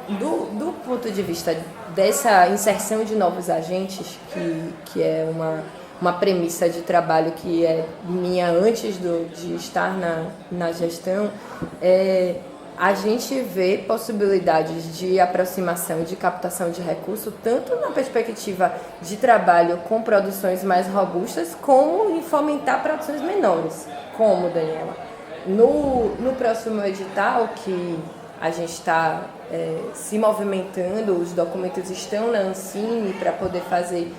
do ponto de vista dessa inserção de novos agentes, que é uma premissa de trabalho que é minha antes de estar na gestão, a gente vê possibilidades de aproximação, de captação de recursos, tanto na perspectiva de trabalho com produções mais robustas, como em fomentar produções menores, como, Daniela. No próximo edital, que a gente está se movimentando, os documentos estão na Ancine para poder fazer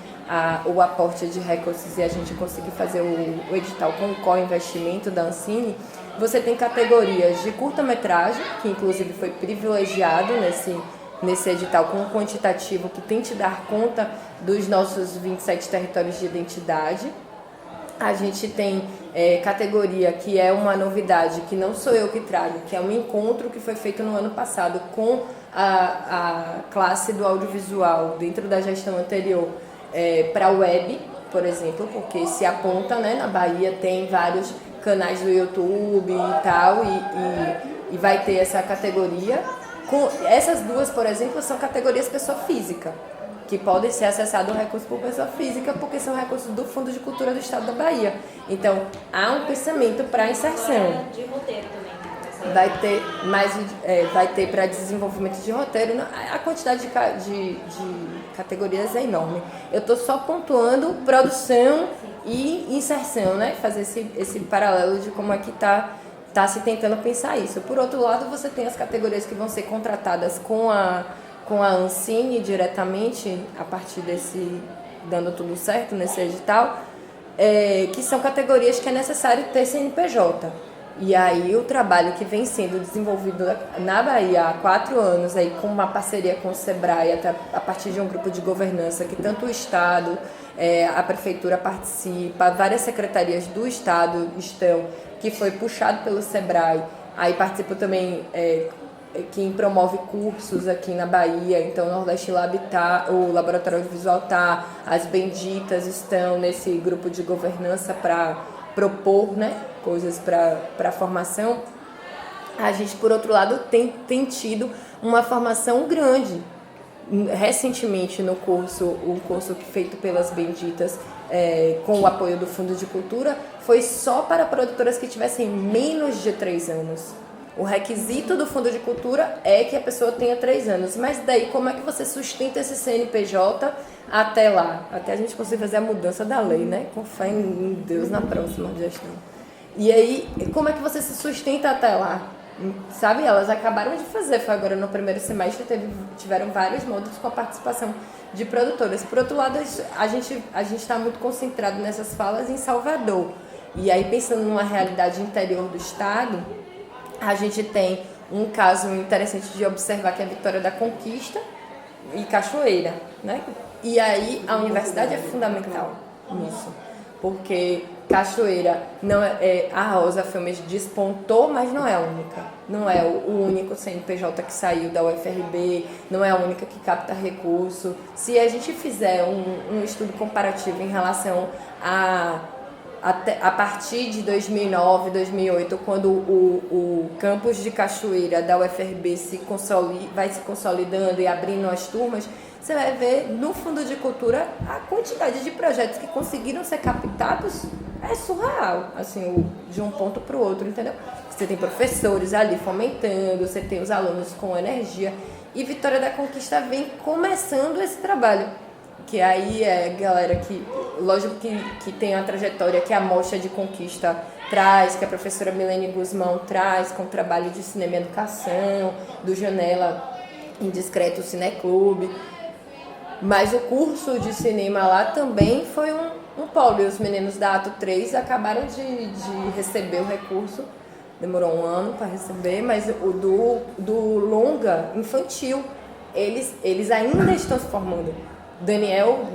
o aporte de recursos e a gente conseguir fazer o edital com o co-investimento da Ancine. Você tem categorias de curta-metragem, que inclusive foi privilegiado nesse edital com um quantitativo que tem que dar conta dos nossos 27 territórios de identidade. A gente tem categoria que é uma novidade, que não sou eu que trago, que é um encontro que foi feito no ano passado com a classe do audiovisual dentro da gestão anterior para a web, por exemplo, porque se aponta, né, na Bahia tem vários canais do YouTube e tal, e vai ter essa categoria. Essas duas, por exemplo, são categorias pessoa física, que podem ser acessados recursos por pessoa física, porque são recursos do Fundo de Cultura do Estado da Bahia. Então, há um pensamento para a inserção. De roteiro também. Vai ter para desenvolvimento de roteiro. A quantidade de categorias é enorme. Eu estou só pontuando produção e inserção, né? Fazer esse paralelo de como é que está se tentando pensar isso. Por outro lado, você tem as categorias que vão ser contratadas com a Ancine diretamente, a partir dando tudo certo nesse edital, que são categorias que é necessário ter CNPJ. E aí o trabalho que vem sendo desenvolvido na Bahia há 4 anos, aí, com uma parceria com o SEBRAE, a partir de um grupo de governança que tanto o Estado, a Prefeitura participa, várias secretarias do Estado estão, que foi puxado pelo SEBRAE, aí participa também quem promove cursos aqui na Bahia, então o Nordeste Lab o Laboratório Audiovisual as Benditas estão nesse grupo de governança para propor, né, coisas para a formação. A gente, por outro lado, tem tido uma formação grande. Recentemente, no curso, um curso feito pelas Benditas, com o apoio do Fundo de Cultura, foi só para produtoras que tivessem menos de 3 anos. O requisito do Fundo de Cultura é que a pessoa tenha 3 anos. Mas daí, como é que você sustenta esse CNPJ até lá? Até a gente conseguir fazer a mudança da lei, né? Com fé em Deus na próxima gestão. E aí, como é que você se sustenta até lá? Sabe, elas acabaram de fazer, foi agora no primeiro semestre, tiveram vários módulos com a participação de produtoras. Por outro lado, a gente está muito concentrado nessas falas em Salvador. E aí, pensando numa realidade interior do estado, a gente tem um caso interessante de observar, que é a Vitória da Conquista e Cachoeira, né? E aí a universidade é fundamental nisso, porque Cachoeira, a Rosa Filmes despontou, mas não é a única. Não é o único CNPJ que saiu da UFRB, não é a única que capta recurso. Se a gente fizer um estudo comparativo em relação a partir de 2009, 2008, quando o campus de Cachoeira da UFRB vai se consolidando e abrindo as turmas, você vai ver no Fundo de Cultura a quantidade de projetos que conseguiram ser captados é surreal, assim, de um ponto para o outro, entendeu? Você tem professores ali fomentando, você tem os alunos com energia, e Vitória da Conquista vem começando esse trabalho. Que aí é galera que, lógico que tem a trajetória que a Mostra de Conquista traz, que a professora Milene Guzmão traz, com o trabalho de cinema e educação, do Janela Indiscreto Cineclube. Mas o curso de cinema lá também foi um polo, e os meninos da Ato 3 acabaram de receber o recurso, demorou 1 ano para receber, mas o do longa infantil, eles ainda estão se formando. Daniel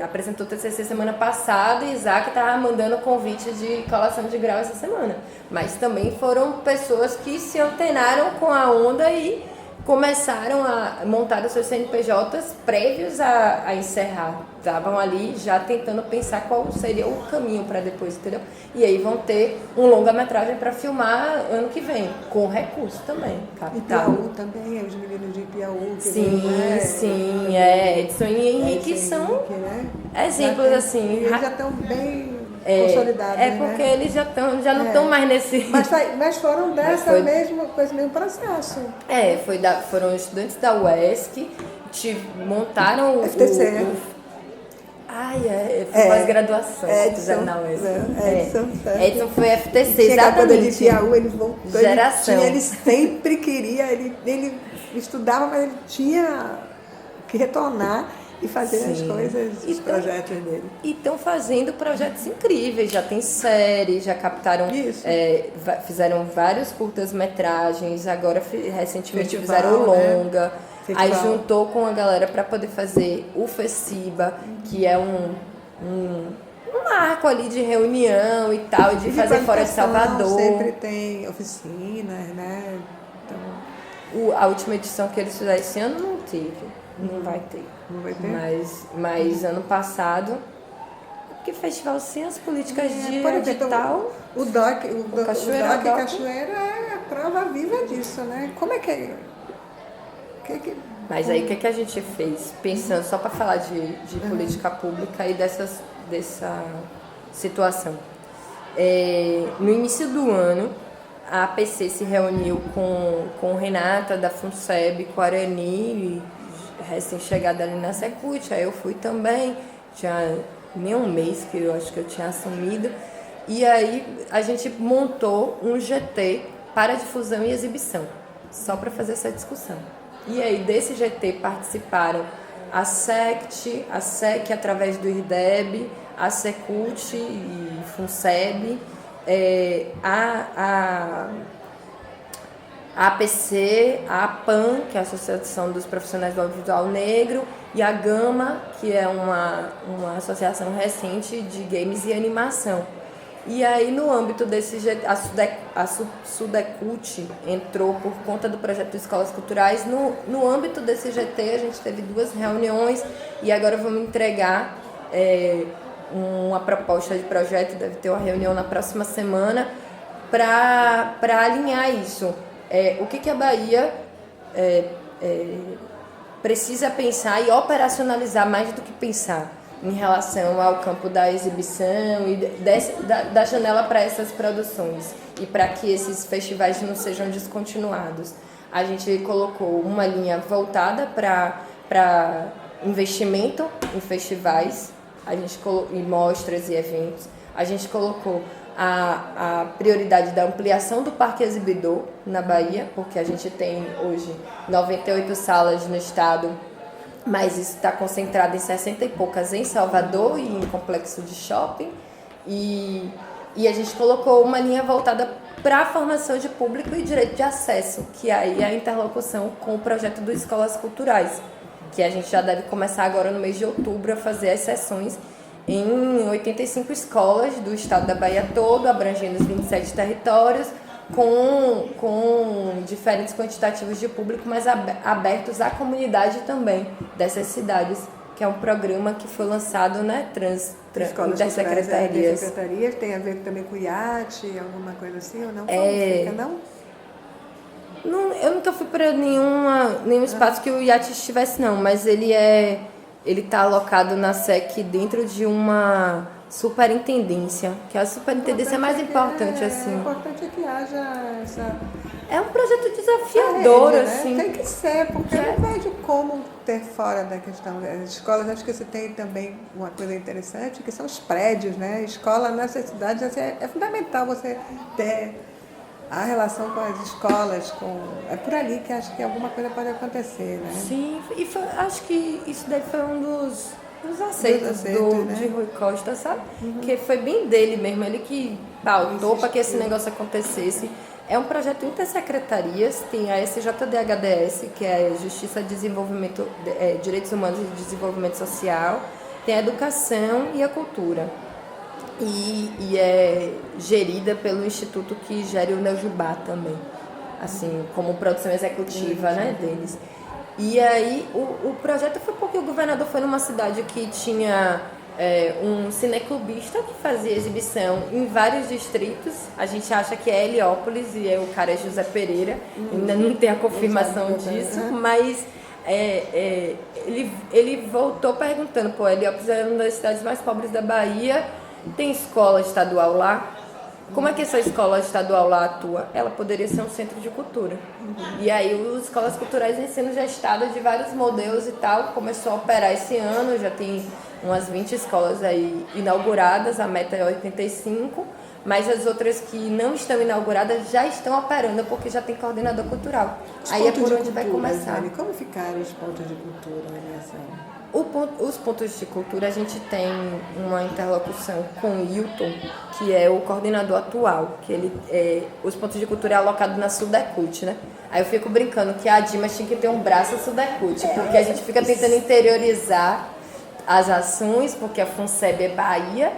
apresentou o TCC semana passada e Isaac estava mandando convite de colação de grau essa semana. Mas também foram pessoas que se antenaram com a onda e começaram a montar os seus CNPJs prévios a encerrar. Estavam ali já tentando pensar qual seria o caminho para depois, entendeu? E aí vão ter um longa-metragem para filmar ano que vem, com recurso também, capital. E Piauí também, os meninos de Piauí. Sim, Edson e Henrique são exemplos assim. Eles já estão bem consolidados. É porque eles já não estão mais nesse... Mas foram mesmo processo. Foram estudantes da UESC, montaram FTC. Foi pós-graduação que fizeram na UESC. Edson foi FTC, exatamente. De Piauí, eles vão... Geração. Ele sempre queria, ele estudava, mas ele tinha que retornar e fazer as coisas, os projetos dele. E estão fazendo projetos incríveis, já tem série, já captaram, fizeram vários curtas-metragens, agora recentemente fizeram o longa, aí juntou com a galera para poder fazer o FECIBA, que é um marco ali de reunião e tal, de fazer fora de Salvador. Sempre tem oficinas, né? Então... A última edição que eles fizeram esse ano não teve. Não vai ter. Mas ano passado, porque festival sem as políticas de edital... O DOC Cachoeira é a prova viva disso, né? Como é que é? Mas aí o que a gente fez? Pensando, só para falar de política pública e dessa situação. No início do ano, a APC se reuniu com Renata da FUNSEB, com a Arani, recém-chegada ali na Secult, aí eu fui também, tinha nem um mês que eu acho que eu tinha assumido, e aí a gente montou um GT para difusão e exibição, só para fazer essa discussão. E aí desse GT participaram a SECT, a SEC através do IRDEB, a Secult e FUNSEB, a APC, a APAN, que é a Associação dos Profissionais do Audiovisual Negro, e a Gama, que é uma associação recente de games e animação. E aí, no âmbito desse GT, a Sudecult entrou por conta do projeto de Escolas Culturais. No âmbito desse GT, a gente teve 2 reuniões e agora vamos entregar uma proposta de projeto, deve ter uma reunião na próxima semana, para alinhar isso. O que a Bahia precisa pensar e operacionalizar mais do que pensar em relação ao campo da exibição e da janela para essas produções e para que esses festivais não sejam descontinuados. A gente colocou uma linha voltada para investimento em festivais, em mostras e eventos. A gente colocou a prioridade da ampliação do parque exibidor na Bahia, porque a gente tem hoje 98 salas no estado, mas isso está concentrado em 60 e poucas em Salvador e em complexo de shopping. E a gente colocou uma linha voltada para a formação de público e direito de acesso, que aí é a interlocução com o projeto do Escolas Culturais, que a gente já deve começar agora no mês de outubro a fazer as sessões em 85 escolas do estado da Bahia todo, abrangendo os 27 territórios, com diferentes quantitativos de público, mas abertos à comunidade também dessas cidades, que é um programa que foi lançado, né, intersecretarias. Tem a ver também com IAT, alguma coisa assim, ou não? Não, eu nunca fui para nenhum espaço que o IAT estivesse, não, mas ele está alocado na SEC dentro de uma superintendência, que a superintendência é mais importante, assim. O importante é que haja essa... É um projeto desafiador, rede, assim. Tem que ser, porque eu não vejo como ter fora da questão. As escolas, acho que você tem também uma coisa interessante, que são os prédios, né? Escola nessas cidades, assim, é fundamental você ter a relação com as escolas, é por ali que acho que alguma coisa pode acontecer, né? Sim, e acho que isso daí foi um dos aceitos né? de Rui Costa, sabe? Que foi bem dele mesmo, ele que pautou para que esse negócio acontecesse. É um projeto intersecretarias, tem a SJDHDS, que é Justiça, Desenvolvimento, Direitos Humanos e Desenvolvimento Social, tem a Educação e a Cultura. E é gerida pelo instituto que gere o Neujubá também. assim, como produção executiva, né, deles. E aí o projeto foi porque o governador foi numa cidade que tinha um cineclubista que fazia exibição em vários distritos. A gente acha que é Heliópolis e o cara é José Pereira, ainda não tem a confirmação disso, mas ele voltou perguntando, pô, Heliópolis é uma das cidades mais pobres da Bahia, tem escola estadual lá? Como é que essa escola estadual lá atua? Ela poderia ser um centro de cultura. E aí as escolas culturais de ensino gestadas de vários modelos e tal, começou a operar esse ano, já tem umas 20 escolas aí inauguradas, a meta é 85, mas as outras que não estão inauguradas já estão operando, porque já tem coordenador cultural. Aí é por onde vai começar. Zane, como ficaram os pontos de cultura nessa? Os pontos de cultura, a gente tem uma interlocução com o Hilton, que é o coordenador atual, que os pontos de cultura é alocado na Sudecult, né? Aí eu fico brincando que a Dimas tinha que ter um braço Sudecult, porque a gente fica tentando interiorizar as ações, porque a FUNSEB é Bahia,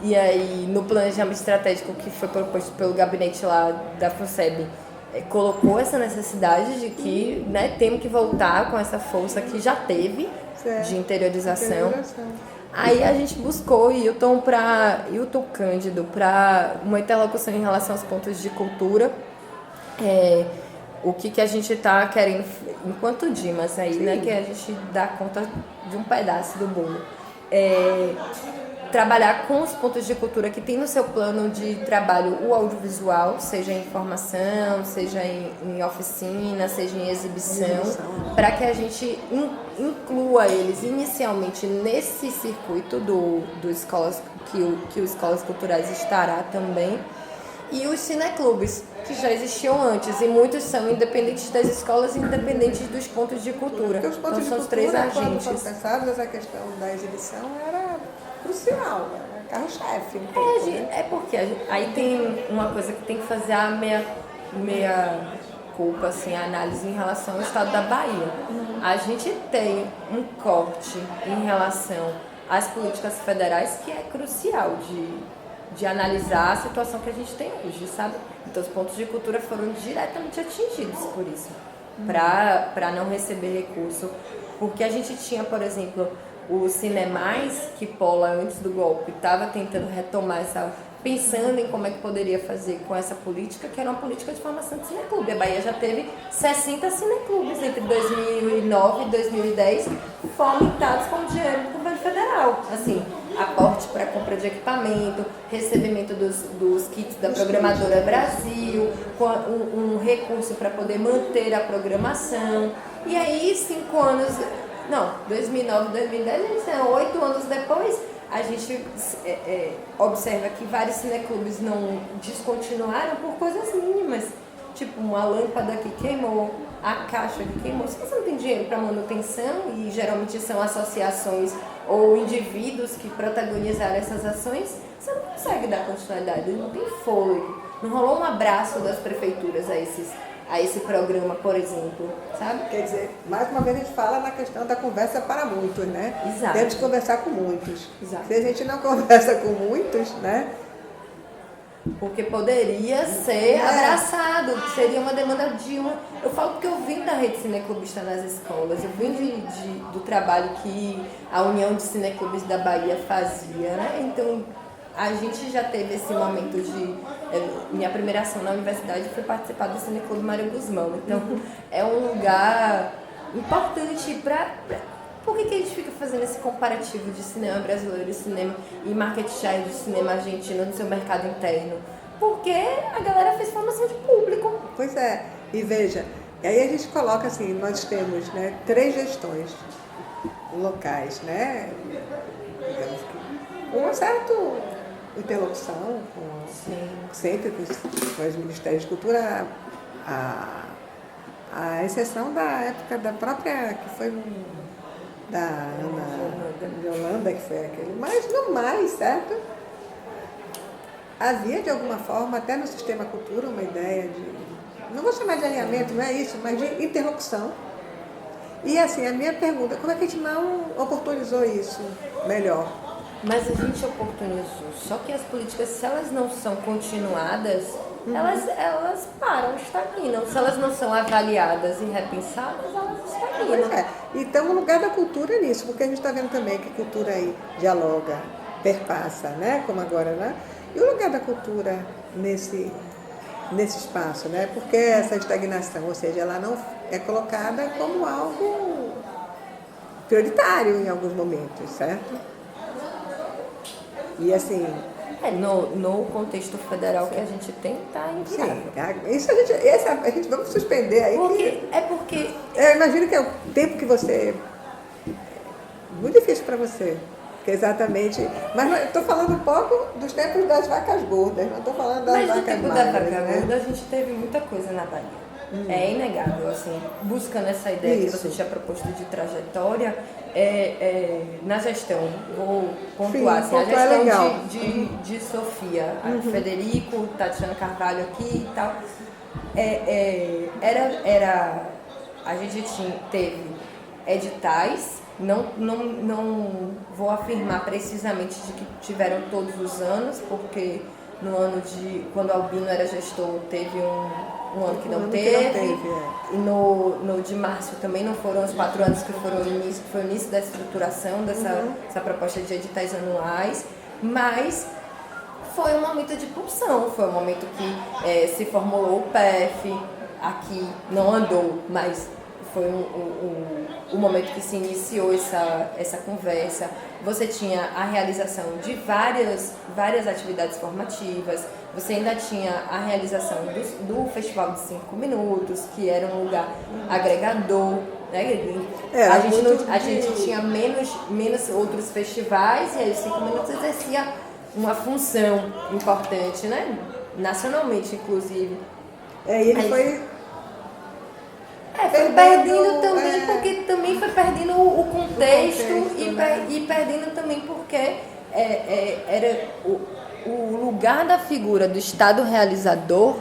e aí no planejamento estratégico que foi proposto pelo gabinete lá da FUNSEB, colocou essa necessidade de que, né, temos que voltar com essa força que já teve, de interiorização. Aí a gente buscou Hilton Cândido para uma interlocução em relação aos pontos de cultura. O que a gente está querendo, enquanto Dimas aí, né, que a gente dá conta de um pedaço do bolo. Trabalhar com os pontos de cultura que tem no seu plano de trabalho o audiovisual, seja em formação, seja em oficina, seja em exibição, para que a gente inclua eles inicialmente nesse circuito do escolas, que o Escolas Culturais estará também, e os cineclubes, que já existiam antes, e muitos são independentes das escolas e independentes dos pontos de cultura. Porque os pontos então, de são os cultura, três agentes. quando pensados, essa questão da exibição era crucial, né? Carro-chefe. É porque aí tem uma coisa que tem que fazer a meia culpa, assim, a análise em relação ao estado da Bahia. A gente tem um corte em relação às políticas federais que é crucial de analisar a situação que a gente tem hoje, sabe? Então os pontos de cultura foram diretamente atingidos por isso, para não receber recurso. Porque a gente tinha, por exemplo, o Cinemais, que Paula, antes do golpe, estava tentando retomar pensando em como é que poderia fazer com essa política, que era uma política de formação de cineclube. A Bahia já teve 60 cineclubes entre 2009 e 2010, fomentados com dinheiro do governo federal. Assim, aporte para compra de equipamento, recebimento dos kits da Programadora Brasil, um recurso para poder manter a programação. E aí, 2009, 2010, 8 anos depois, a gente observa que vários cineclubes não descontinuaram por coisas mínimas, tipo uma lâmpada que queimou, a caixa que queimou. Se você não tem dinheiro para manutenção, e geralmente são associações ou indivíduos que protagonizaram essas ações, você não consegue dar continuidade, não tem fôlego. Não rolou um abraço das prefeituras a esse programa, por exemplo, sabe? Quer dizer, mais uma vez a gente fala na questão da conversa para muitos, né? Exato. Temos que conversar com muitos. Exato. Se a gente não conversa com muitos, né? Porque poderia ser abraçado, seria uma demanda de uma... Eu falo porque eu vim da rede cineclubista nas escolas, eu vim do trabalho que a União de Cineclubes da Bahia fazia, né? Então, a gente já teve esse momento minha primeira ação na universidade foi participar do Cineclube Mário Guzmão. Então, é um lugar importante para... Por que a gente fica fazendo esse comparativo de cinema brasileiro e market share de cinema argentino no seu mercado interno? Porque a galera fez formação de público. Pois é. E veja, aí a gente coloca assim, nós temos, né, 3 gestões locais, né? Digamos que com uma certa interlocução, sempre com os Ministérios de Cultura, a exceção da época da própria, que foi da Ana de Holanda, que foi aquele, mas no mais, certo? Havia de alguma forma, até no sistema cultura, uma ideia de, não vou chamar de alinhamento, não é isso, mas de interlocução. E assim, a minha pergunta, como é que a gente não oportunizou isso melhor? Mas a gente oportunizou, só que as políticas, se elas não são continuadas, elas param, estagnam. Se elas não são avaliadas e repensadas, elas estagnam. Pois é. Então, o lugar da cultura é nisso, porque a gente está vendo também que a cultura aí dialoga, perpassa, né? Como agora, né? E o lugar da cultura nesse espaço, né? Porque essa estagnação, ou seja, ela não é colocada como algo prioritário em alguns momentos, certo? E assim... No contexto federal que a gente tem, tá inviável. Sim, isso a gente vamos suspender aí. Porque eu imagino que é o tempo que você... Muito difícil para você. Que exatamente... Mas eu estou falando um pouco dos tempos das vacas gordas, não estou falando das vacas magras. Mas no tempo da vaca gorda, a gente teve muita coisa na Bahia. É inegável, assim, buscando essa ideia que você tinha proposto de trajetória, na gestão, vou pontuar, assim, a gestão de Sofia, Federico, Tatiana Carvalho aqui e tal, a gente teve editais, não vou afirmar precisamente de que tiveram todos os anos, porque no ano quando Albino era gestor, teve um ano que não teve. E no de Márcio também não foram os 4 anos que foram que foi o início da estruturação dessa proposta de editais anuais, mas foi um momento de pulsão, foi um momento que se formulou o PEF, aqui não andou, mas foi o momento que se iniciou essa conversa. Você tinha a realização de várias atividades formativas, você ainda tinha a realização do Festival de 5 Minutos, que era um lugar agregador, né? A gente tinha menos outros festivais, e aí os 5 Minutos exercia uma função importante, né? Nacionalmente, inclusive. E ele foi perdendo também, porque também foi perdendo o contexto e perdendo também porque era o lugar da figura do Estado realizador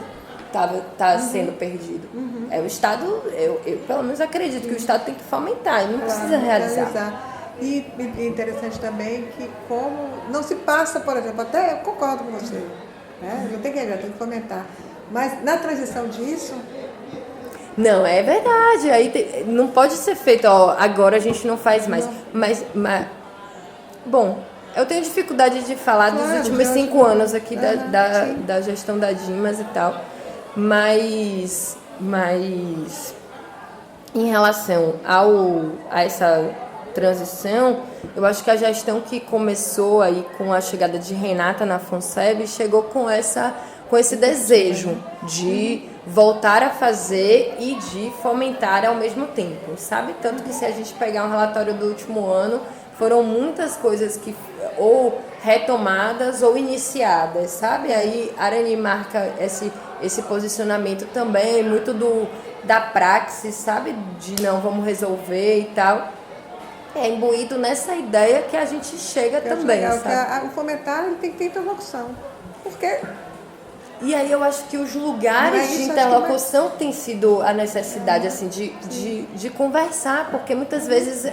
tá sendo perdido. O Estado, eu pelo menos acredito que o Estado tem que fomentar, ele não precisa realizar. E interessante também que como não se passa, por exemplo, até eu concordo com você, né? Não tem que fomentar, mas na transição disso... Não, é verdade. Aí não pode ser feito, agora a gente não faz mais. Mas bom, eu tenho dificuldade de falar dos últimos 5 anos aqui da gestão da Dimas e tal. Mas em relação a essa transição, eu acho que a gestão que começou aí com a chegada de Renata na FONSEB chegou com esse desejo de voltar a fazer e de fomentar ao mesmo tempo, sabe? Tanto que se a gente pegar um relatório do último ano, foram muitas coisas que ou retomadas ou iniciadas, sabe? Aí Arani marca esse posicionamento também, muito da praxis, sabe? De não, vamos resolver e tal. É imbuído nessa ideia que a gente chega também, sabe? O fomentar ele tem que ter interlocução, porque... E aí eu acho que os lugares de interlocução tem sido a necessidade assim, de conversar, porque muitas vezes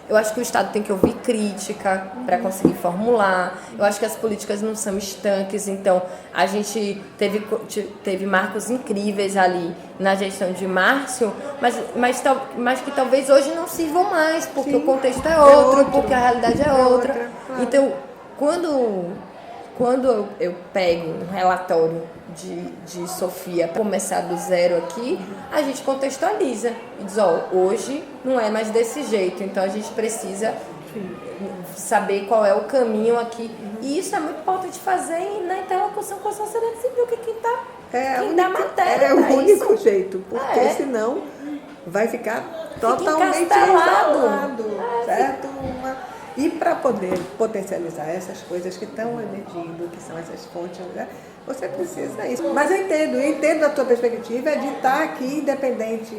eu acho que o Estado tem que ouvir crítica para conseguir formular. Eu acho que as políticas não são estanques, então a gente teve marcos incríveis ali na gestão de Márcio, mas que talvez hoje não sirvam mais, porque o contexto é outro, porque a realidade é outra. Claro. Então, quando eu pego um relatório de Sofia para começar do zero aqui, a gente contextualiza e diz, hoje não é mais desse jeito, então a gente precisa saber qual é o caminho aqui. E isso é muito importante fazer na interlocução com a sociedade civil, que quem dá matéria. É o único jeito, porque senão vai ficar totalmente isolado, certo? E para poder potencializar essas coisas que estão emergindo, que são essas fontes, né? Você precisa isso. Mas eu entendo a tua perspectiva de estar aqui independente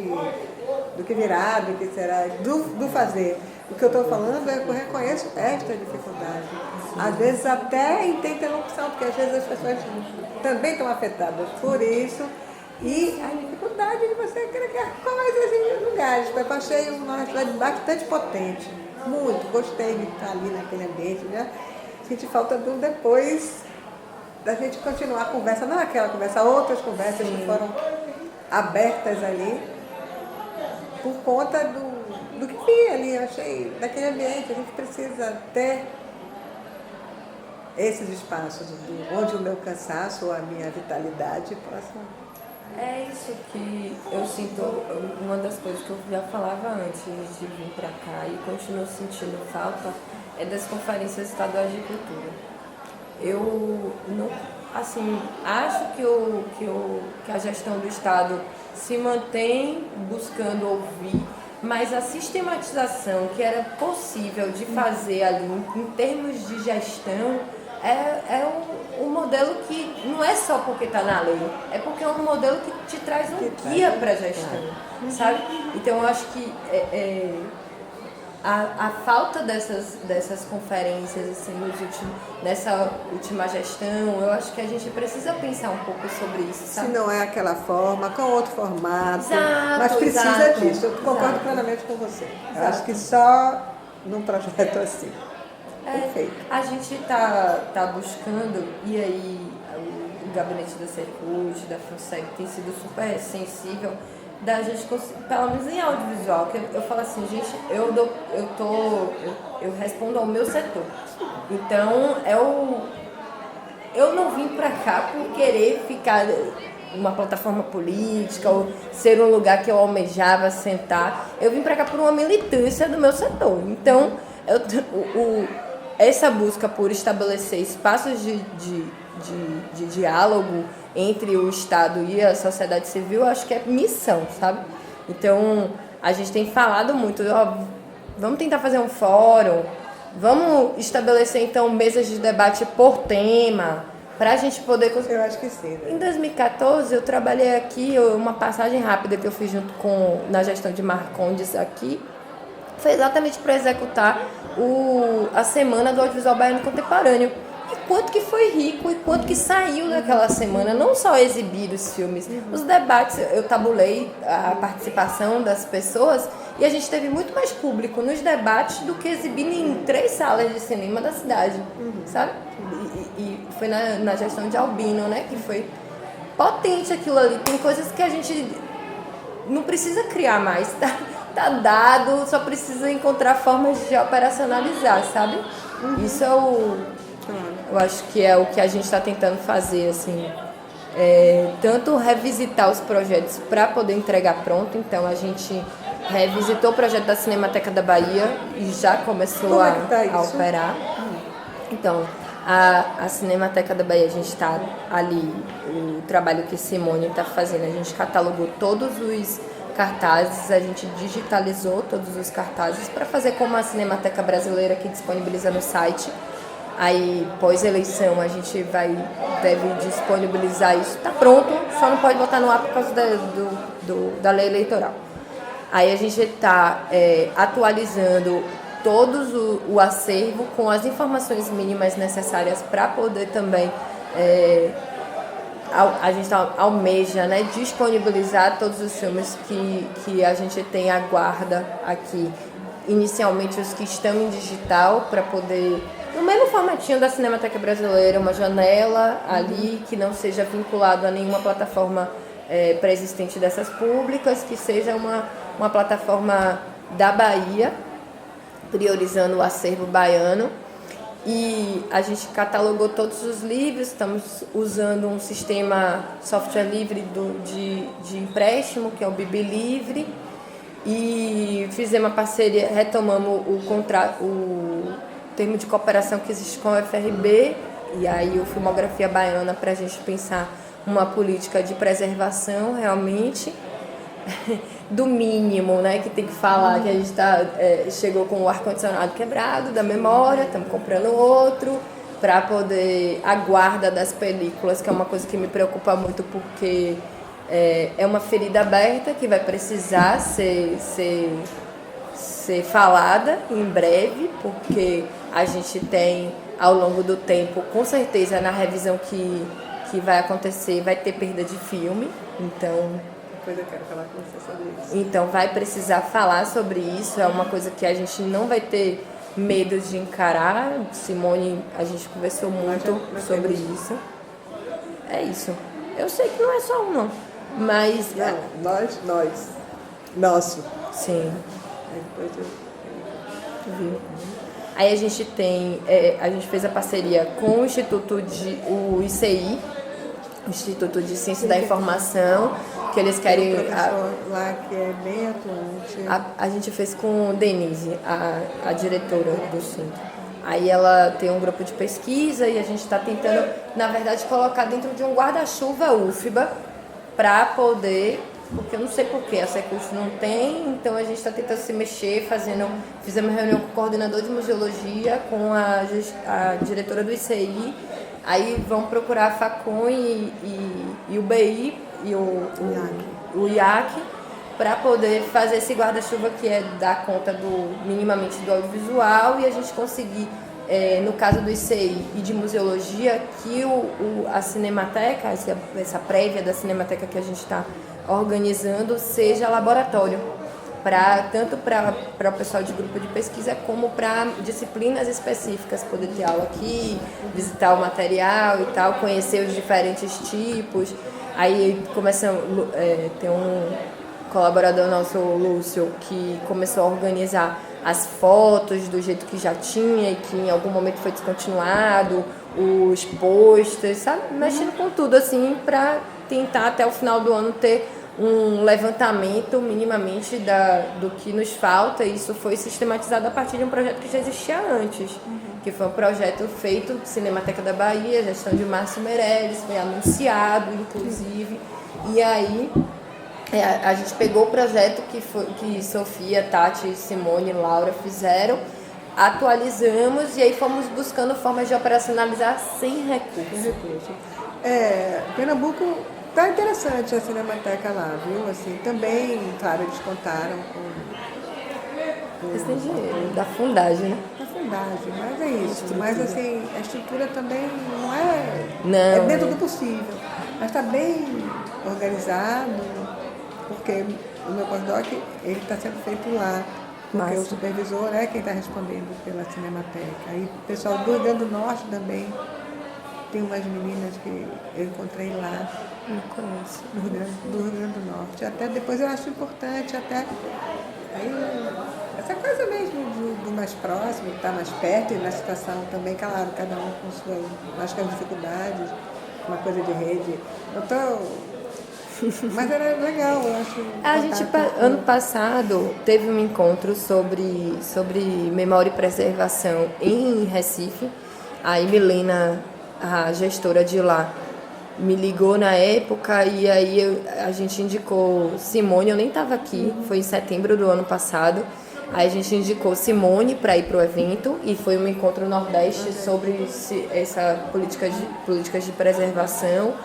do que virá, do que será, do fazer. O que eu estou falando é que eu reconheço esta dificuldade. Às vezes até em ter interrupção, porque às vezes as pessoas também estão afetadas por isso. E a dificuldade de você agregar coisas em lugares. Eu achei uma cidade bastante potente. Muito, gostei de estar ali naquele ambiente, né? Senti falta do depois da gente continuar a conversa, não aquela conversa, outras conversas que foram abertas ali, por conta do que tinha ali, eu achei, daquele ambiente. A gente precisa ter esses espaços onde o meu cansaço ou a minha vitalidade possam... É isso que eu sinto, uma das coisas que eu já falava antes de vir para cá e continuo sentindo falta é das conferências estaduais de cultura. Eu não, assim, acho que a gestão do Estado se mantém buscando ouvir, mas a sistematização que era possível de fazer ali em termos de gestão é um modelo que não é só porque está na lei, é porque é um modelo que te traz um guia para a gestão, sabe? Então eu acho que a falta dessas conferências assim, nessa última gestão, eu acho que a gente precisa pensar um pouco sobre isso, sabe? Se não é aquela forma, com outro formato, Exato, mas precisa disso. Eu concordo exato. plenamente com você. Eu acho que só num projeto assim. Perfeito. A gente tá buscando, e aí o gabinete da Secult, da FUNSEG tem sido super sensível da gente, pelo menos em audiovisual, que eu falo assim, gente, eu respondo ao meu setor. Então, eu não vim pra cá por querer ficar uma plataforma política ou ser um lugar que eu almejava sentar. Eu vim pra cá por uma militância do meu setor. Então, essa busca por estabelecer espaços de diálogo entre o Estado e a sociedade civil, eu acho que é missão, sabe? Então, a gente tem falado muito, vamos tentar fazer um fórum, vamos estabelecer, então, mesas de debate por tema, para a gente poder... Eu acho que sim. Né? Em 2014, eu trabalhei aqui, uma passagem rápida que eu fiz junto na gestão de Marcondes aqui, foi exatamente para executar a Semana do Audiovisual Baiano Contemporâneo. E quanto que foi rico e quanto que saiu daquela semana, não só exibir os filmes, os debates, eu tabulei a participação das pessoas e a gente teve muito mais público nos debates do que exibindo em 3 salas de cinema da cidade, sabe? E foi na gestão de Albino, né, que foi potente aquilo ali. Tem coisas que a gente não precisa criar mais, tá dado, só precisa encontrar formas de operacionalizar, sabe? Isso eu acho que é o que a gente está tentando fazer, assim, tanto revisitar os projetos para poder entregar pronto. Então a gente revisitou o projeto da Cinemateca da Bahia e já começou a operar. Então, a Cinemateca da Bahia, a gente está ali, o trabalho que Simone está fazendo, a gente catalogou todos os cartazes, a gente digitalizou todos os cartazes para fazer como a Cinemateca Brasileira, que disponibiliza no site. Aí, pós-eleição, a gente deve disponibilizar isso. Está pronto, só não pode botar no ar por causa da lei eleitoral. Aí a gente está atualizando todo o acervo com as informações mínimas necessárias para poder também... a gente almeja, né, disponibilizar todos os filmes que a gente tem à guarda aqui. Inicialmente os que estão em digital, para poder, no mesmo formatinho da Cinemateca Brasileira, uma janela ali que não seja vinculado a nenhuma plataforma pré-existente dessas públicas, que seja uma plataforma da Bahia, priorizando o acervo baiano. E a gente catalogou todos os livros, estamos usando um sistema software livre de empréstimo, que é o Bibi Livre, e fizemos uma parceria, retomamos o termo de cooperação que existe com o FRB, e aí o Filmografia Baiana, para a gente pensar uma política de preservação realmente, do mínimo, né, que tem que falar, que a gente chegou com o ar-condicionado quebrado da memória, estamos comprando outro, para poder a guarda das películas, que é uma coisa que me preocupa muito, porque é uma ferida aberta que vai precisar ser falada em breve, porque a gente tem, ao longo do tempo, com certeza, na revisão que vai acontecer, vai ter perda de filme, então... Depois eu quero falar com você sobre isso. Então vai precisar falar sobre isso, é uma coisa que a gente não vai ter medo de encarar. Simone, a gente conversou muito sobre isso. é isso. Eu sei que não é só um, não. Mas... Não, nós. Nosso. Sim. Aí depois Viu? Aí a gente a gente fez a parceria com o o ICI, o Instituto de Ciência da Informação, que eles querem... tem um professor lá que é bem atuante. A gente fez com Denise, a diretora do centro. Aí ela tem um grupo de pesquisa e a gente está tentando, na verdade, colocar dentro de um guarda-chuva UFBA para poder... Porque eu não sei porquê, a Secult não tem, então a gente está tentando se mexer, fizemos uma reunião com o coordenador de museologia, com a diretora do ICI, aí vão procurar a Facom e o BI e o IAC para poder fazer esse guarda-chuva que é dar conta minimamente do audiovisual e a gente conseguir, no caso do ICI e de museologia, que a Cinemateca, essa prévia da Cinemateca que a gente está organizando, seja laboratório, tanto para o pessoal de grupo de pesquisa como para disciplinas específicas, poder ter aula aqui, visitar o material e tal, conhecer os diferentes tipos. Aí tem um colaborador nosso, o Lúcio, que começou a organizar as fotos do jeito que já tinha e que em algum momento foi descontinuado, os posters, sabe? Mexendo com tudo assim para tentar até o final do ano ter um levantamento minimamente do que nos falta. E isso foi sistematizado a partir de um projeto que já existia antes, que foi um projeto feito Cinemateca da Bahia, gestão de Márcio Meirelles, foi anunciado inclusive, e aí a gente pegou o projeto que Sofia, Tati, Simone e Laura fizeram, atualizamos e aí fomos buscando formas de operacionalizar sem recurso. Pernambuco tá interessante a Cinemateca lá, viu? Assim, também, claro, eles contaram com Eles têm dinheiro, da fundagem, né? a fundagem, mas é isso. Mas assim, a estrutura também não é... Não, é dentro do possível. Mas está bem organizado, porque o meu pós-doc, ele está sendo feito lá. Porque o supervisor é quem está respondendo pela Cinemateca. Aí o pessoal do Rio Grande do Norte também, tem umas meninas que eu encontrei lá. Não conheço. Do Rio Grande do Norte. Até depois eu acho importante, aí, essa coisa mesmo do mais próximo, de estar mais perto e na situação também, claro, cada um com suas, acho que as dificuldades, uma coisa de rede. Mas era legal, eu acho. Ano passado teve um encontro sobre memória e preservação em Recife. Aí Milena, a gestora de lá, me ligou na época e aí a gente indicou Simone, eu nem estava aqui, foi em setembro do ano passado. Aí a gente indicou Simone para ir para o evento e foi um encontro Nordeste sobre essa políticas de preservação.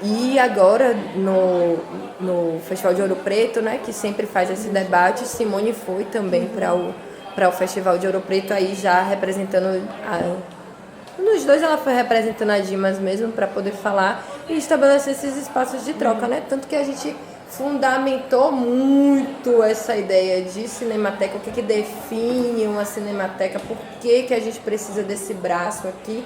E agora, no Festival de Ouro Preto, né, que sempre faz esse debate, Simone foi também para o Festival de Ouro Preto, aí já representando nos dois ela foi representando a Dimas mesmo para poder falar e estabelecer esses espaços de troca, né? Tanto que a gente fundamentou muito essa ideia de cinemateca, o que define uma cinemateca, por que a gente precisa desse braço aqui.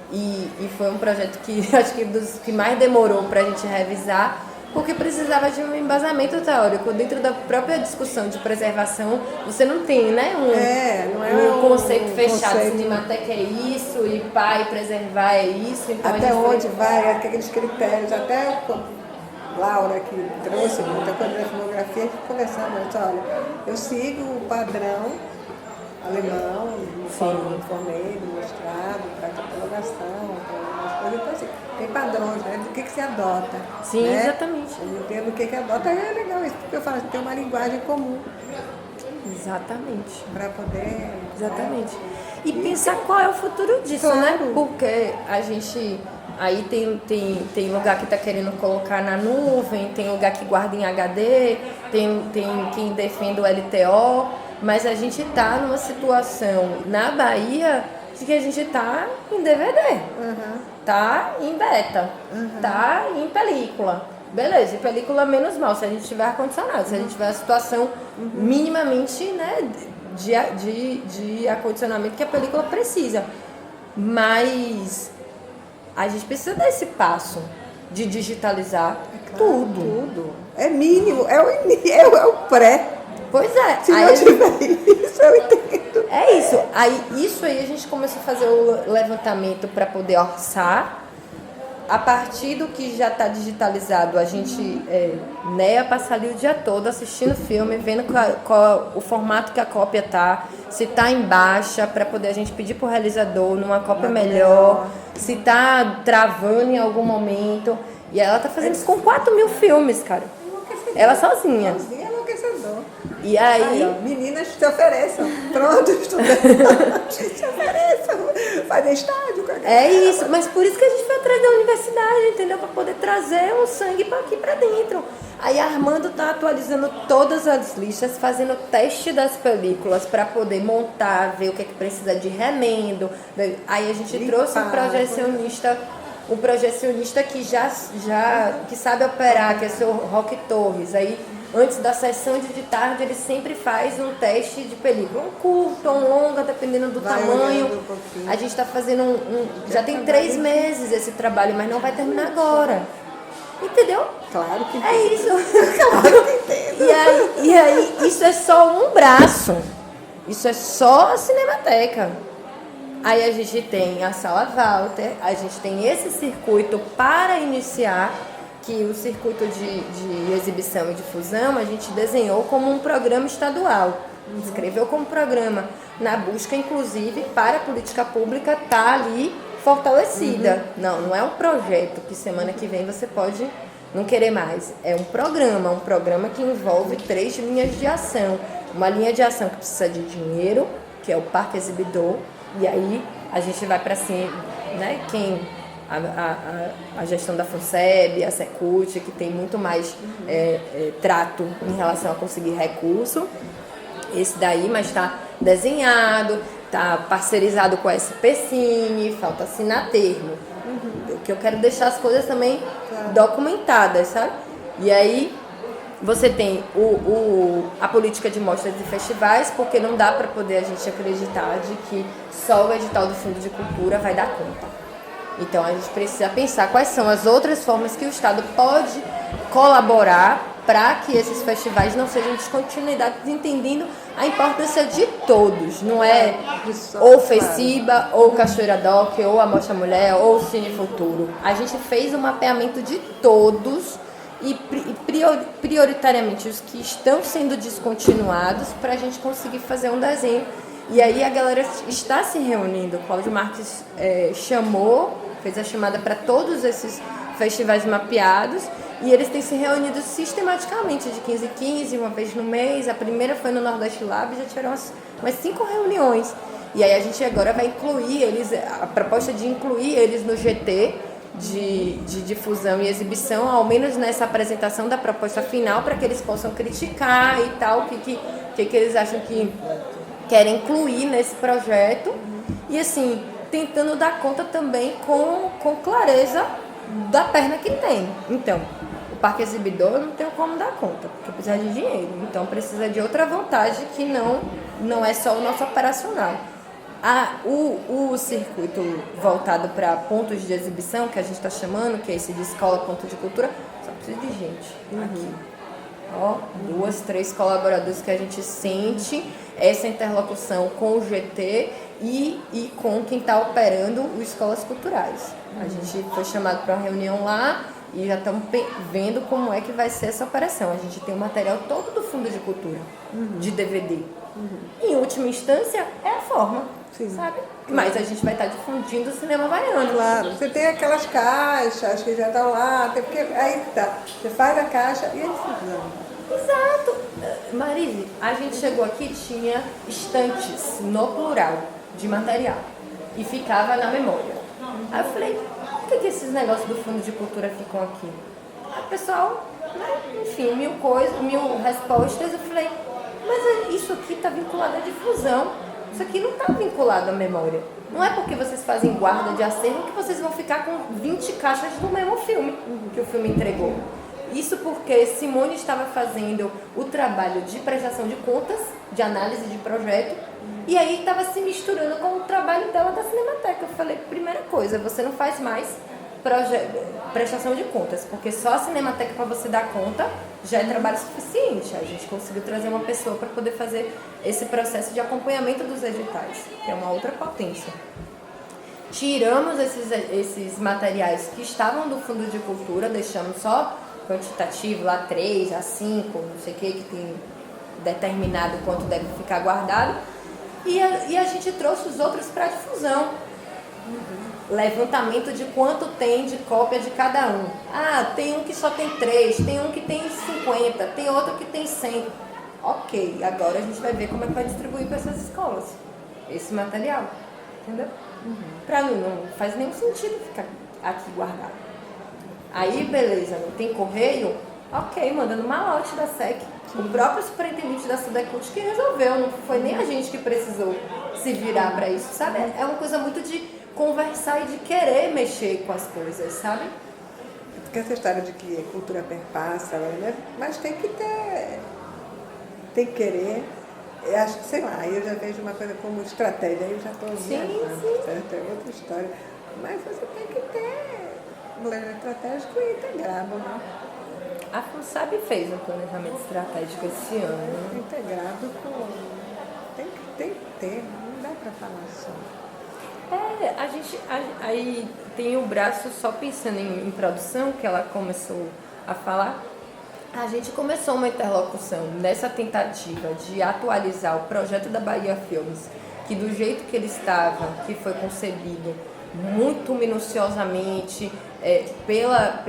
E foi um projeto que acho que dos que mais demorou para a gente revisar, porque precisava de um embasamento teórico. Dentro da própria discussão de preservação, você não tem, né, um conceito fechado. Cinemateca é isso, e preservar é isso. Então até onde vai, aqueles critérios, até Laura, que trouxe muita coisa da filmografia, que conversando, olha, eu sigo o padrão alemão, informei, mostrado, para catalogação, para umas coisas. Então, assim, tem padrões, né? Do que se adota. Sim, né? Exatamente. Eu entendo o que adota, é legal isso, porque eu falo, tem uma linguagem comum. Exatamente. Para poder... Exatamente. E pensar qual é o futuro disso, claro, né? Porque a gente... Aí tem lugar que está querendo colocar na nuvem, tem lugar que guarda em HD, tem quem defende o LTO, mas a gente está numa situação na Bahia de que a gente está em DVD, tá em beta, tá em película. Beleza, e película menos mal, se a gente tiver ar-condicionado, se a gente tiver a situação minimamente, né, de acondicionamento que a película precisa. Mas a gente precisa dar esse passo. de digitalizar Claro, tudo. tudo. É mínimo, é o pré. Pois é. Se não tiver isso, eu entendo. É isso. Isso aí a gente começou a fazer o levantamento para poder orçar. A partir do que já está digitalizado, a gente Néia passa ali o dia todo assistindo filme, vendo qual o formato que a cópia tá, se tá em baixa, para poder a gente pedir pro realizador numa cópia melhor, se tá travando em algum momento. E ela tá fazendo isso com 4.000 filmes, cara. Ela sozinha. Sozinha é enlouquecedor. E aí Ó, meninas se ofereçam. Pronto, estudantes se ofereçam. Fazer estádio com a galera. é isso, mas por isso que a gente foi atrás da universidade, entendeu? Para poder trazer o sangue para aqui para dentro. Aí a Armando tá atualizando todas as listas, fazendo teste das películas para poder montar, ver o que é que precisa de remendo. Aí a gente trouxe um projecionista que já que sabe operar, que é o seu Roque Torres. Aí antes da sessão de tarde ele sempre faz um teste de película, um curto, um longa, dependendo do tamanho. A gente está fazendo já tem 3 meses esse trabalho, mas não vai terminar agora. Entendeu? Claro que É isso. Claro que entendo. E aí, isso é só um braço. Isso é só a Cinemateca. Aí a gente tem a Sala Walter, a gente tem esse circuito para iniciar, que o circuito de exibição e difusão a gente desenhou como um programa estadual. Escreveu como programa, na busca, inclusive, para a política pública estar ali fortalecida. Não é um projeto que semana que vem você pode não querer mais. É um programa que envolve 3 linhas de ação. Uma linha de ação que precisa de dinheiro, que é o Parque Exibidor, e aí a gente vai para cima, né? A gestão da FUNSEB, a Secult, que tem muito mais trato em relação a conseguir recurso. Esse daí, mas está desenhado, está parcerizado com a SPCine, falta assinar termo. Que eu quero deixar as coisas também documentadas, sabe? E aí você tem a política de mostras e festivais, porque não dá para poder a gente acreditar de que só o edital do Fundo de Cultura vai dar conta. Então a gente precisa pensar quais são as outras formas que o Estado pode colaborar para que esses festivais não sejam descontinuidades, entendendo a importância de todos. Não é ou FECIBA, ou Cachoeira Doc, ou a Mostra Mulher, ou Cine Futuro. A gente fez um mapeamento de todos e prioritariamente os que estão sendo descontinuados para a gente conseguir fazer um desenho. E aí a galera está se reunindo. O Cláudio Marques fez a chamada para todos esses festivais mapeados e eles têm se reunido sistematicamente de 15 em 15, uma vez no mês. A primeira foi no Nordeste Lab, já tiveram umas 5 reuniões. E aí a gente agora vai incluir eles, a proposta de incluir eles no GT de difusão e exibição, ao menos nessa apresentação da proposta final, para que eles possam criticar e tal, o que eles acham que querem incluir nesse projeto. E assim, tentando dar conta também com clareza da perna que tem. Então, o Parque Exibidor eu não tenho como dar conta, porque precisa de dinheiro. Então precisa de outra vontade que não é só o nosso operacional. O circuito voltado para pontos de exibição, que a gente está chamando, que é esse de escola, ponto de cultura, só precisa de gente aqui. Ó, 2, 3 colaboradores que a gente sente essa interlocução com o GT e com quem está operando os escolas culturais. A gente foi chamado para uma reunião lá e já estamos vendo como é que vai ser essa operação. A gente tem o material todo do Fundo de Cultura, de DVD. Em última instância, é a forma, sabe? Mas a gente vai estar difundindo o cinema baiano. Claro, você tem aquelas caixas que já estão lá, porque aí tá, você faz a caixa e a difusão. Exato. Marise, a gente chegou aqui, tinha estantes, no plural, de material. E ficava na memória. Aí eu falei, por que esses negócios do Fundo de Cultura ficam aqui? Aí o pessoal, né, enfim, 1000 respostas. Eu falei, mas isso aqui está vinculado à difusão. Isso aqui não está vinculado à memória. Não é porque vocês fazem guarda de acervo que vocês vão ficar com 20 caixas do mesmo filme que o filme entregou. Isso porque Simone estava fazendo o trabalho de prestação de contas, de análise de projeto, e aí estava se misturando com o trabalho dela da Cinemateca. Eu falei, primeira coisa, você não faz mais prestação de contas, porque só a Cinemateca para você dar conta já é trabalho suficiente. A gente conseguiu trazer uma pessoa para poder fazer esse processo de acompanhamento dos editais, que é uma outra potência. Tiramos esses materiais que estavam do Fundo de Cultura, deixamos só quantitativo, lá 3, a 5, não sei o que tem determinado quanto deve ficar guardado, e a gente trouxe os outros para difusão. Levantamento de quanto tem de cópia de cada um. Ah, tem um que só tem 3, tem um que tem 50, tem outro que tem 100. Ok, agora a gente vai ver como é que vai distribuir para essas escolas esse material, entendeu? Para mim não faz nenhum sentido ficar aqui guardado. Aí, beleza, não tem correio? Ok, mandando malote da SEC. O próprio superintendente da Sudecult que resolveu, não foi nem a gente que precisou se virar para isso, sabe? É uma coisa muito de conversar e de querer mexer com as coisas, sabe? Porque essa história de que a cultura perpassa, né? Mas tem que ter, tem que querer. Eu acho que, sei lá, eu já vejo uma coisa como estratégia, aí eu já estou viajando, certo? É outra história. Mas você tem que ter um planejamento estratégico integrado, né? A FUNSAB fez um planejamento estratégico esse ano. Integrado com... Tem que ter, não dá para falar só. A gente aí tem o braço só pensando em produção, que ela começou a falar. A gente começou uma interlocução nessa tentativa de atualizar o projeto da Bahia Filmes, que do jeito que ele estava, que foi concebido muito minuciosamente pela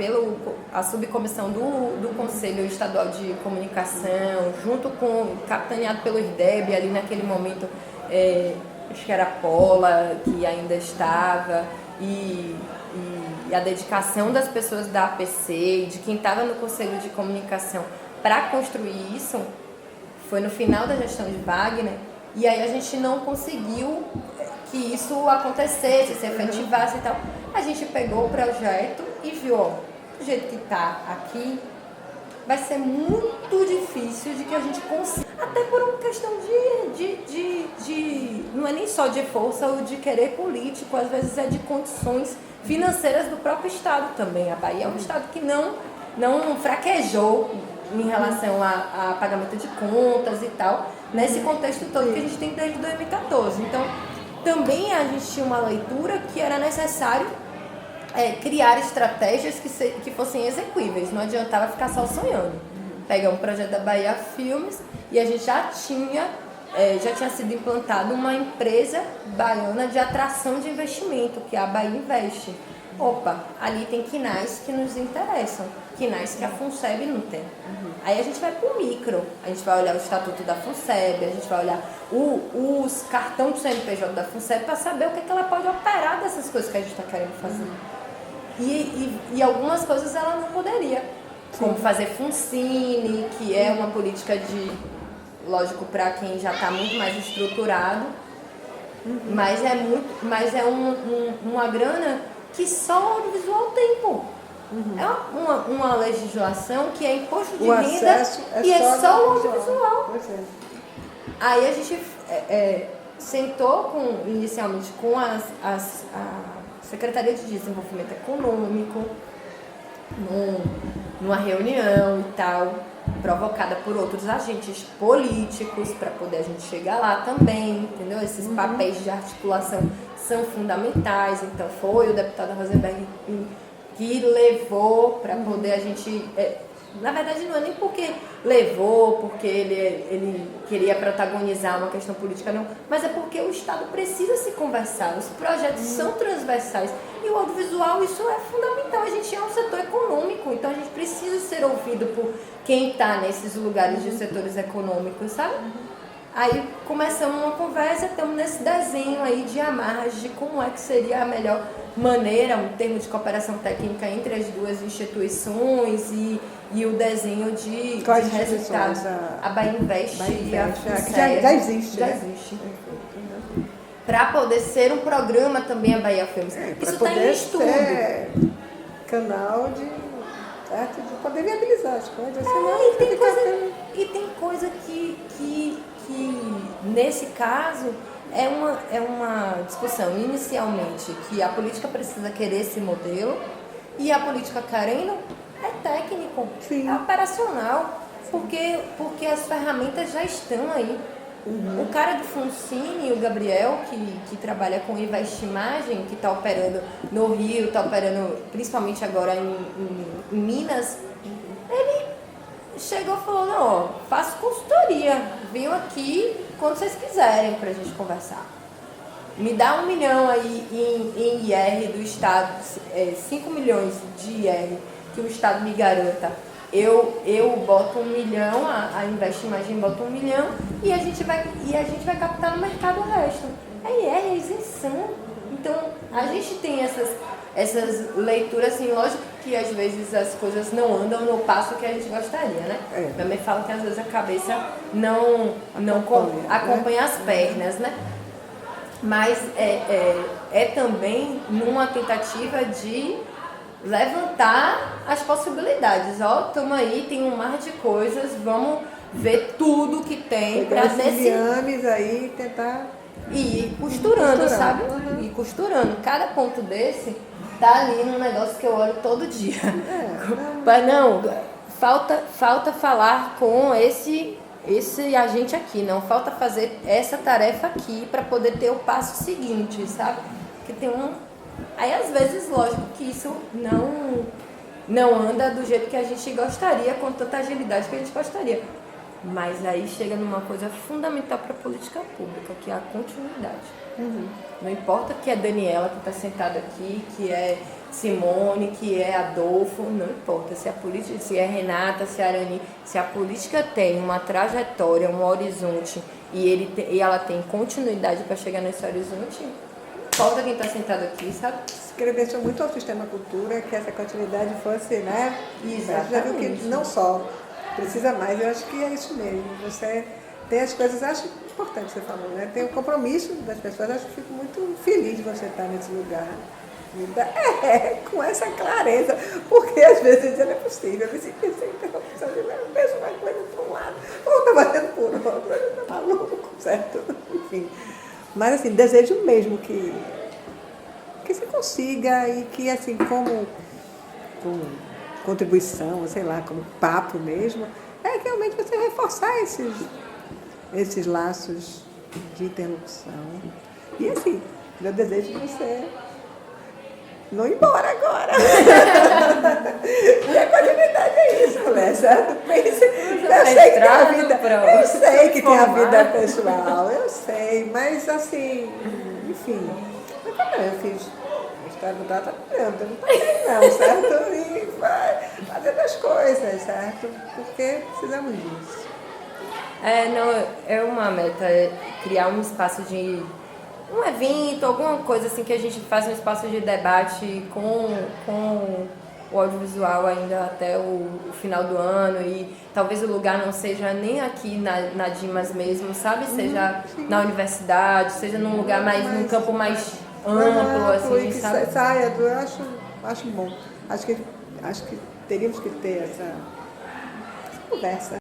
a subcomissão do Conselho Estadual de Comunicação, junto com, capitaneado pelo IRDEB, ali naquele momento, acho que era a Paula, que ainda estava, e a dedicação das pessoas da APC e de quem estava no Conselho de Comunicação para construir isso, foi no final da gestão de Wagner, e aí a gente não conseguiu que isso acontecesse, se efetivasse e tal. A gente pegou o projeto e viu, ó, do jeito que está aqui, vai ser muito difícil de que a gente consiga, até por uma questão de não é nem só de força ou de querer político, às vezes é de condições financeiras do próprio Estado também. A Bahia é um Estado que não fraquejou em relação a pagamento de contas e tal, nesse contexto todo que a gente tem desde 2014. Então, também a gente tinha uma leitura que era necessário criar estratégias que fossem execuíveis, não adiantava ficar só sonhando. Pegar um projeto da Bahia Filmes e a gente já tinha sido implantada uma empresa baiana de atração de investimento, que é a Bahia Invest. Opa, ali tem quinais que nos interessam, quinais que a FUNSEB não tem. Aí a gente vai para o micro, a gente vai olhar o estatuto da FUNSEB, a gente vai olhar os cartões do CNPJ da FUNSEB para saber o que ela pode operar dessas coisas que a gente está querendo fazer. E algumas coisas ela não poderia, como fazer FUNCINE, que é uma política lógico, para quem já está muito mais estruturado, mas é uma grana que só o audiovisual tem, pô. É uma legislação que é imposto de renda e é só o audiovisual. Aí a gente sentou inicialmente com a Secretaria de Desenvolvimento Econômico, numa reunião e tal, provocada por outros agentes políticos, para poder a gente chegar lá também, entendeu? Esses papéis de articulação são fundamentais. Então foi o deputado Rosenberg que levou para poder a gente... na verdade não é nem porque levou, porque ele queria protagonizar uma questão política, não, mas é porque o Estado precisa se conversar, os projetos são transversais e o audiovisual, isso é fundamental. A gente é um setor econômico, então a gente precisa ser ouvido por quem está nesses lugares de setores econômicos, sabe? Aí começamos uma conversa, estamos nesse desenho aí de amarras de como é que seria a melhor maneira, um termo de cooperação técnica entre as duas instituições e o desenho de resultados. A Bahia Invest e a FUNSEB. Já existe. Já existe. Para poder ser um programa também a Bahia Filmes. Isso está em estudo. Ser canal de poder viabilizar as coisas. E tem coisa que nesse caso é uma discussão inicialmente que a política precisa querer esse modelo E a política querendo é técnico, Sim. é operacional, porque as ferramentas já estão aí. O cara do Funcine, o Gabriel, que trabalha com investimagem, que está operando no Rio, está operando principalmente agora em Minas, ele chegou e falou, não, ó, faço consultoria, venho aqui quando vocês quiserem pra gente conversar. Me dá 1 milhão aí em IR do Estado, 5 milhões de IR que o Estado me garanta. Eu boto 1 milhão, a Investimagem bota 1 milhão e a gente vai captar no mercado o resto. É IR, é isenção. Então, a gente tem essas leituras, assim, lógico que às vezes as coisas não andam no passo que a gente gostaria, né? Minha mãe fala que às vezes a cabeça não acompanha as pernas, né? Mas é também numa tentativa de levantar as possibilidades. Ó, estamos aí, tem um mar de coisas, vamos ver tudo que tem para nesse aí e tentar ir costurando, sabe? Uhum. Ir costurando. Cada ponto desse tá ali num negócio que eu olho todo dia. Mas não, falta falar com esse agente aqui, não falta fazer essa tarefa aqui para poder ter o passo seguinte, sabe? Porque tem aí às vezes, lógico que isso não anda do jeito que a gente gostaria, com tanta agilidade que a gente gostaria. Mas aí chega numa coisa fundamental para a política pública, que é a continuidade. Uhum. Não importa que é Daniela que está sentada aqui, que é Simone, que é Adolfo, não importa se é Renata, se é Arani, se a política tem uma trajetória, um horizonte e ela tem continuidade para chegar nesse horizonte, não importa quem está sentado aqui, sabe? Escrevesse muito ao sistema cultura, que essa continuidade fosse, né? Exatamente. Já viu que não só precisa mais, eu acho que é isso mesmo. Você tem as coisas, acho importante você falou, né? Tem o compromisso das pessoas, acho que fico muito feliz de você estar nesse lugar. Com essa clareza, porque às vezes eu digo, não é possível, eu pensei interrupção de penso uma coisa para um lado, ou está batendo por outro, está maluco, certo? Enfim. Mas assim, desejo mesmo que se consiga e que assim, como contribuição, sei lá, como papo mesmo, é que realmente você reforçar esses laços de interlocução. E assim, meu desejo de você não ir embora agora. E a continuidade é isso, né? Certo? Eu sei que tem a vida pessoal, eu sei, mas assim, enfim, eu fiz história do data, eu não não, certo? E vai fazendo as coisas, certo? Porque precisamos disso. É uma meta, criar um espaço de um evento, alguma coisa assim que a gente faça um espaço de debate com o audiovisual ainda até o final do ano e talvez o lugar não seja nem aqui na Dimas mesmo, sabe? Seja na universidade, seja num lugar num campo mais amplo, assim, que sabe? Saia do, eu acho bom. Acho que teríamos que ter essa conversa